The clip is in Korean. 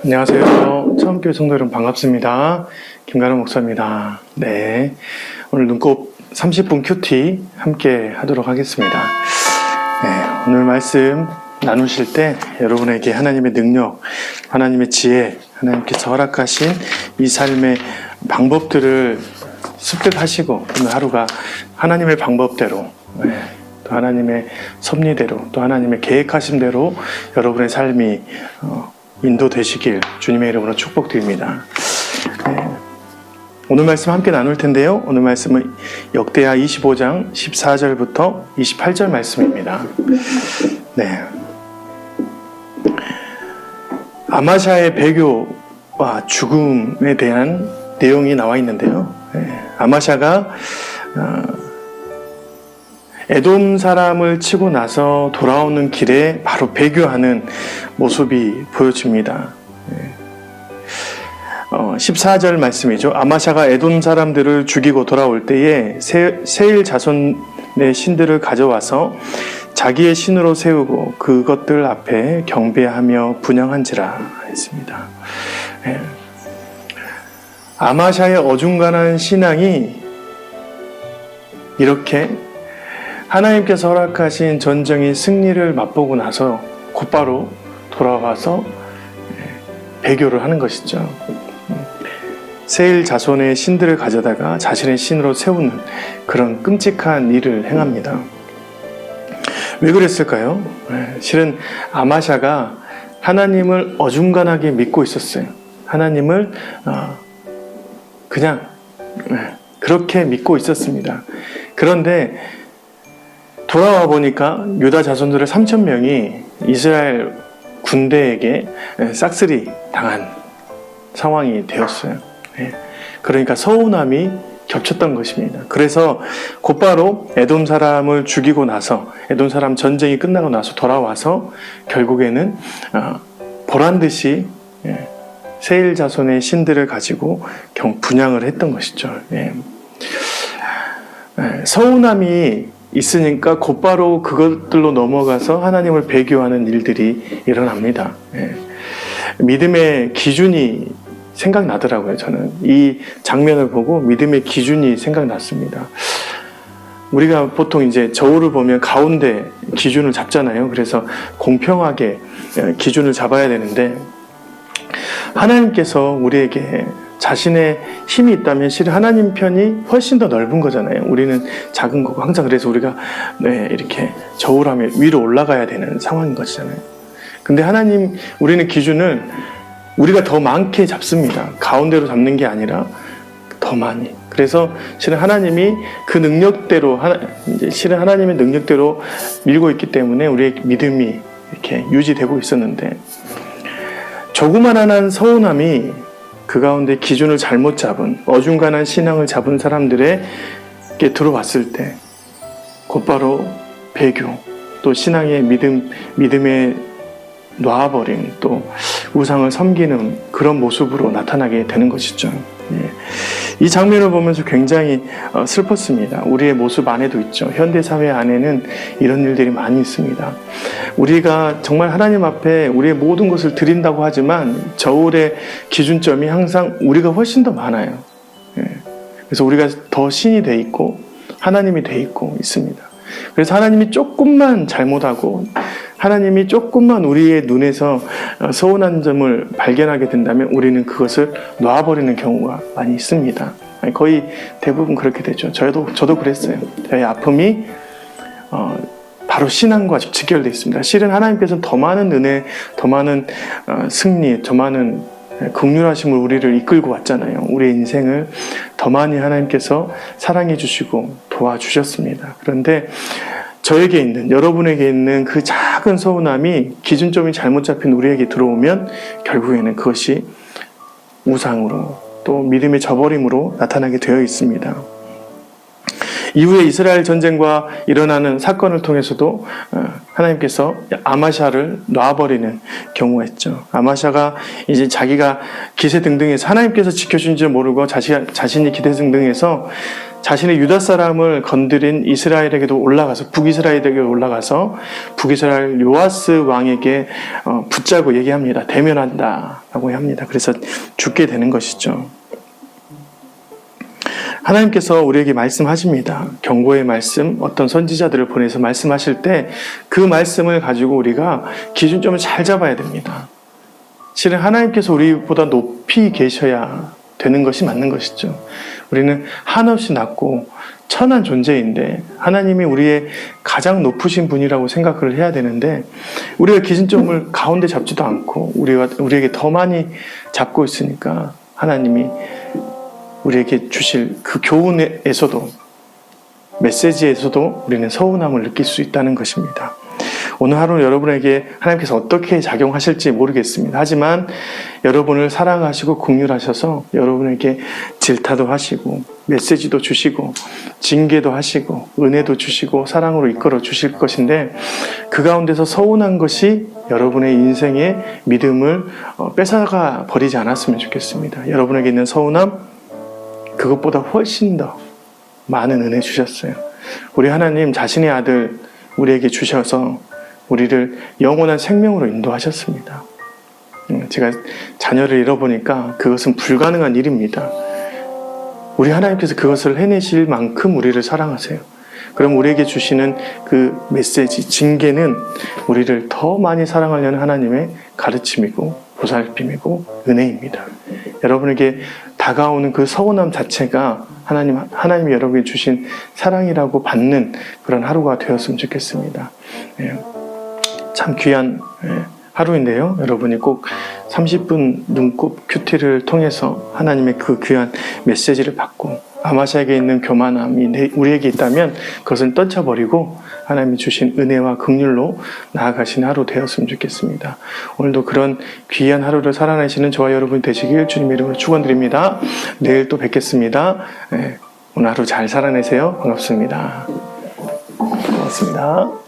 안녕하세요. 처음교회 성도 여러분 반갑습니다. 김가람 목사입니다. 네, 오늘 눈곱 30분 큐티 함께 하도록 하겠습니다. 네, 오늘 말씀 나누실 때 여러분에게 하나님의 능력, 하나님의 지혜, 하나님께서 허락하신 이 삶의 방법들을 습득하시고 오늘 하루가 하나님의 방법대로, 또 하나님의 섭리대로, 또 하나님의 계획하신 대로 여러분의 삶이 인도되시길 주님의 이름으로 축복드립니다. 오늘 말씀 함께 나눌 텐데요. 오늘 말씀은 역대하 25장 14절부터 28절 말씀입니다. 네. 아마샤의 배교와 죽음에 대한 내용이 나와 있는데요. 아마샤가 에돔 사람을 치고 나서 돌아오는 길에 바로 배교하는 모습이 보여집니다. 14절 말씀이죠. 아마샤가 에돔 사람들을 죽이고 돌아올 때에 세일 자손의 신들을 가져와서 자기의 신으로 세우고 그것들 앞에 경배하며 분향한지라 했습니다. 아마샤의 어중간한 신앙이 이렇게 하나님께서 허락하신 전쟁의 승리를 맛보고 나서 곧바로 돌아와서 배교를 하는 것이죠. 세일 자손의 신들을 가져다가 자신의 신으로 세우는 그런 끔찍한 일을 행합니다. 왜 그랬을까요? 실은 아마샤가 하나님을 어중간하게 믿고 있었어요. 하나님을 그냥 그렇게 믿고 있었습니다. 그런데 돌아와 보니까 유다 자손들의 3,000명이 이스라엘 군대에게 싹쓸이 당한 상황이 되었어요. 그러니까 서운함이 겹쳤던 것입니다. 그래서 곧바로 에돔 사람을 죽이고 나서 에돔 사람 전쟁이 끝나고 나서 돌아와서 결국에는 보란듯이 세일 자손의 신들을 가지고 분향을 했던 것이죠. 서운함이 있으니까 곧바로 그것들로 넘어가서 하나님을 배교하는 일들이 일어납니다. 믿음의 기준이 생각나더라고요. 저는 이 장면을 보고 믿음의 기준이 생각났습니다. 우리가 보통 이제 저울을 보면 가운데 기준을 잡잖아요. 그래서 공평하게 기준을 잡아야 되는데 하나님께서 우리에게 자신의 힘이 있다면 실은 하나님 편이 훨씬 더 넓은 거잖아요. 우리는 작은 거고 항상 그래서 우리가 이렇게 저울하면 위로 올라가야 되는 상황인 것이잖아요. 근데 하나님 우리는 기준을 우리가 더 많게 잡습니다. 가운데로 잡는 게 아니라 더 많이. 그래서 실은 하나님이 그 능력대로 실은 하나님의 능력대로 밀고 있기 때문에 우리의 믿음이 이렇게 유지되고 있었는데 조그만한 서운함이 그 가운데 기준을 잘못 잡은 어중간한 신앙을 잡은 사람들에게 들어왔을 때 곧바로 배교 또 신앙의 믿음에 놔버린 또 우상을 섬기는 그런 모습으로 나타나게 되는 것이죠. 이 장면을 보면서 굉장히 슬펐습니다. 우리의 모습 안에도 있죠. 현대사회 안에는 이런 일들이 많이 있습니다. 우리가 정말 하나님 앞에 우리의 모든 것을 드린다고 하지만 저울의 기준점이 항상 우리가 훨씬 더 많아요. 그래서 우리가 더 신이 돼 있고 하나님이 돼 있고 있습니다. 그래서 하나님이 조금만 잘못하고 하나님이 조금만 우리의 눈에서 서운한 점을 발견하게 된다면 우리는 그것을 놔버리는 경우가 많이 있습니다. 거의 대부분 그렇게 되죠. 저도 그랬어요. 저의 아픔이 바로 신앙과 직결되어 있습니다. 실은 하나님께서는 더 많은 은혜, 더 많은 승리, 더 많은 긍휼하심을 우리를 이끌고 왔잖아요. 우리의 인생을 더 많이 하나님께서 사랑해 주시고 도와주셨습니다. 그런데 저에게 있는, 여러분에게 있는 그 작은 서운함이 기준점이 잘못 잡힌 우리에게 들어오면 결국에는 그것이 우상으로 또 믿음의 저버림으로 나타나게 되어 있습니다. 이후에 이스라엘 전쟁과 일어나는 사건을 통해서도 하나님께서 아마샤를 놔버리는 경우가 있죠. 아마샤가 이제 자기가 기세등등해서 하나님께서 지켜준 줄 모르고 자신이 기세등등해서 자신의 유다 사람을 건드린 이스라엘에게도 올라가서 북이스라엘에게 올라가서 북이스라엘 요아스 왕에게 붙잡고 얘기합니다. 대면한다라고 합니다. 그래서 죽게 되는 것이죠. 하나님께서 우리에게 말씀하십니다. 경고의 말씀, 어떤 선지자들을 보내서 말씀하실 때 그 말씀을 가지고 우리가 기준점을 잘 잡아야 됩니다. 실은 하나님께서 우리보다 높이 계셔야 되는 것이 맞는 것이죠. 우리는 한없이 낮고 천한 존재인데 하나님이 우리의 가장 높으신 분이라고 생각을 해야 되는데 우리가 기준점을 가운데 잡지도 않고 우리에게 더 많이 잡고 있으니까 하나님이 우리에게 주실 그 교훈에서도 메시지에서도 우리는 서운함을 느낄 수 있다는 것입니다. 오늘 하루 여러분에게 하나님께서 어떻게 작용하실지 모르겠습니다. 하지만 여러분을 사랑하시고 긍휼하셔서 여러분에게 질타도 하시고 메시지도 주시고 징계도 하시고 은혜도 주시고 사랑으로 이끌어 주실 것인데 그 가운데서 서운한 것이 여러분의 인생의 믿음을 뺏어가 버리지 않았으면 좋겠습니다. 여러분에게 있는 서운함 그것보다 훨씬 더 많은 은혜 주셨어요. 우리 하나님 자신의 아들 우리에게 주셔서 우리를 영원한 생명으로 인도하셨습니다. 제가 자녀를 잃어보니까 그것은 불가능한 일입니다. 우리 하나님께서 그것을 해내실 만큼 우리를 사랑하세요. 그럼 우리에게 주시는 그 메시지, 징계는 우리를 더 많이 사랑하려는 하나님의 가르침이고 보살핌이고 은혜입니다. 여러분에게 다가오는 그 서운함 자체가 하나님이 여러분에게 주신 사랑이라고 받는 그런 하루가 되었으면 좋겠습니다. 참 귀한 하루인데요. 여러분이 꼭 30분 눈곱 큐티를 통해서 하나님의 그 귀한 메시지를 받고 아마샤에게 있는 교만함이 우리에게 있다면 그것을 떨쳐버리고 하나님이 주신 은혜와 긍휼로 나아가신 하루 되었으면 좋겠습니다. 오늘도 그런 귀한 하루를 살아내시는 저와 여러분이 되시길 주님의 이름으로 축원드립니다. 내일 또 뵙겠습니다. 오늘 하루 잘 살아내세요. 반갑습니다. 고맙습니다.